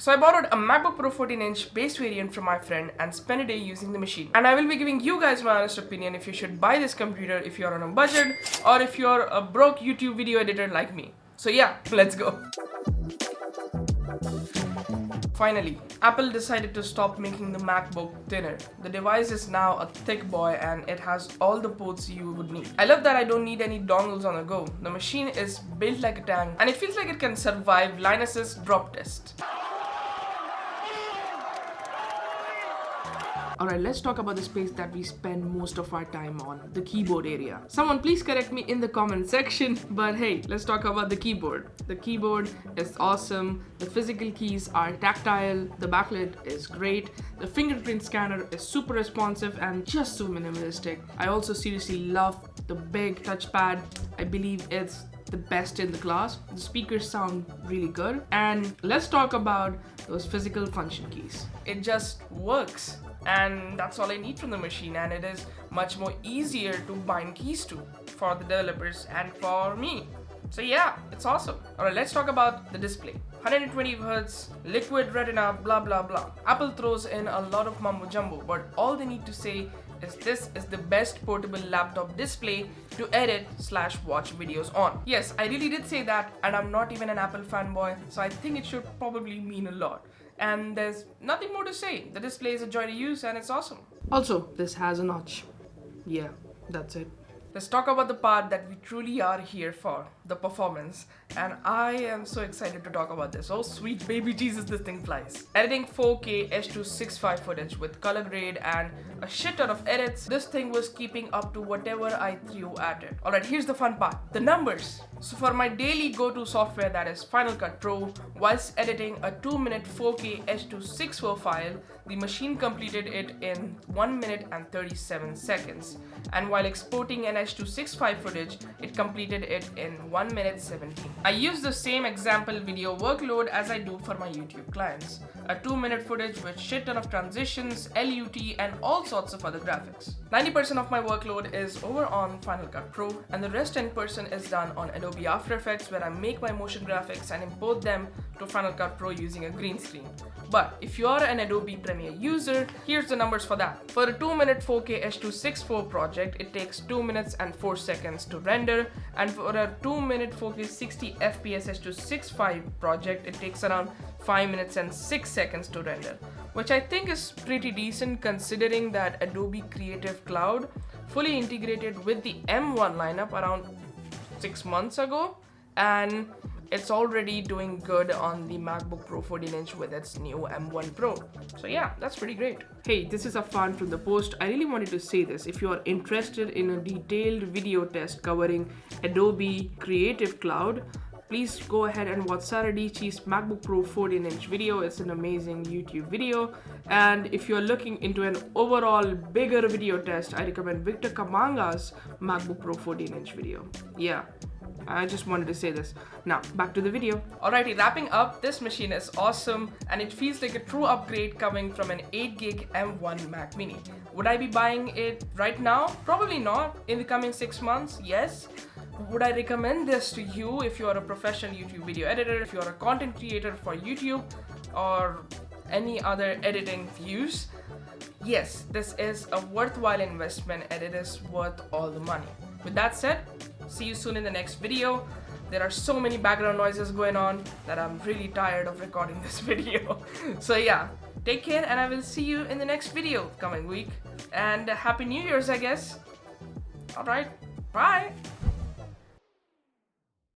So I borrowed a MacBook Pro 14-inch base variant from my friend and spent a day using the machine. And I will be giving you guys my honest opinion if you should buy this computer if you're on a budget or if you're a broke YouTube video editor like me. So yeah, let's go. Finally, Apple decided to stop making the MacBook thinner. The device is now a thick boy and it has all the ports you would need. I love that I don't need any dongles on the go. The machine is built like a tank and it feels like it can survive Linus's drop test. Alright, let's talk about the space that we spend most of our time on, the keyboard area. Someone please correct me in the comment section, but hey, let's talk about the keyboard. The keyboard is awesome, the physical keys are tactile, the backlit is great, the fingerprint scanner is super responsive and just so minimalistic. I also seriously love the big touchpad. I believe it's the best in the class. The speakers sound really good. And let's talk about those physical function keys. It just works. And that's all I need from the machine, and it is much more easier to bind keys to for the developers and for me. So yeah, it's awesome. Alright, let's talk about the display. 120 Hz, liquid retina, blah blah blah. Apple throws in a lot of mumbo jumbo, but all they need to say is this is the best portable laptop display to edit/watch videos on. Yes, I really did say that, and I'm not even an Apple fanboy, so I think it should probably mean a lot. And there's nothing more to say. The display is a joy to use and it's awesome. Also, this has a notch. Yeah, that's it. Let's talk about the part that we truly are here for, the performance. And I am so excited to talk about this. Oh sweet baby Jesus, this thing flies. Editing 4K H.265 footage with color grade and a shit ton of edits, this thing was keeping up to whatever I threw at it. Alright, here's the fun part, the numbers. So for my daily go-to software, that is Final Cut Pro, whilst editing a 2-minute 4K H.264 file, the machine completed it in 1 minute and 37 seconds. And while exporting an H.265 footage, it completed it in 1 minute 17. I use the same example video workload as I do for my YouTube clients. A 2-minute footage with shit ton of transitions, LUT and all sorts of other graphics. 90% of my workload is over on Final Cut Pro and the rest 10% is done on Adobe After Effects, where I make my motion graphics and import them to Final Cut Pro using a green screen. But if you are an Adobe Premiere user, here's the numbers for that. For a 2-minute 4K H.264 project, it takes 2 minutes and 4 seconds to render, and for a 2-minute 4K 60 FPS H.265 project, it takes around 5 minutes and 6 seconds to render, which I think is pretty decent considering that Adobe Creative Cloud fully integrated with the M1 lineup around 6 months ago, and it's already doing good on the MacBook Pro 14-inch with its new M1 Pro. So yeah, that's pretty great. Hey, this is a fan from the post. I really wanted to say this. If you are interested in a detailed video test covering Adobe Creative Cloud, please go ahead and watch Sarah Dietschy's MacBook Pro 14-inch video. It's an amazing YouTube video. And if you're looking into an overall bigger video test, I recommend Victor Kamanga's MacBook Pro 14-inch video. Yeah, I just wanted to say this. Now, back to the video. Alrighty, wrapping up, this machine is awesome and it feels like a true upgrade coming from an 8GB M1 Mac Mini. Would I be buying it right now? Probably not. In the coming 6 months, yes. Would I recommend this to you if you are a professional YouTube video editor, if you are a content creator for YouTube or any other editing views? Yes, this is a worthwhile investment and it is worth all the money. With that said, see you soon in the next video. There are so many background noises going on that I'm really tired of recording this video. So yeah, take care and I will see you in the next video coming week. And Happy New Year's, I guess. Alright, bye!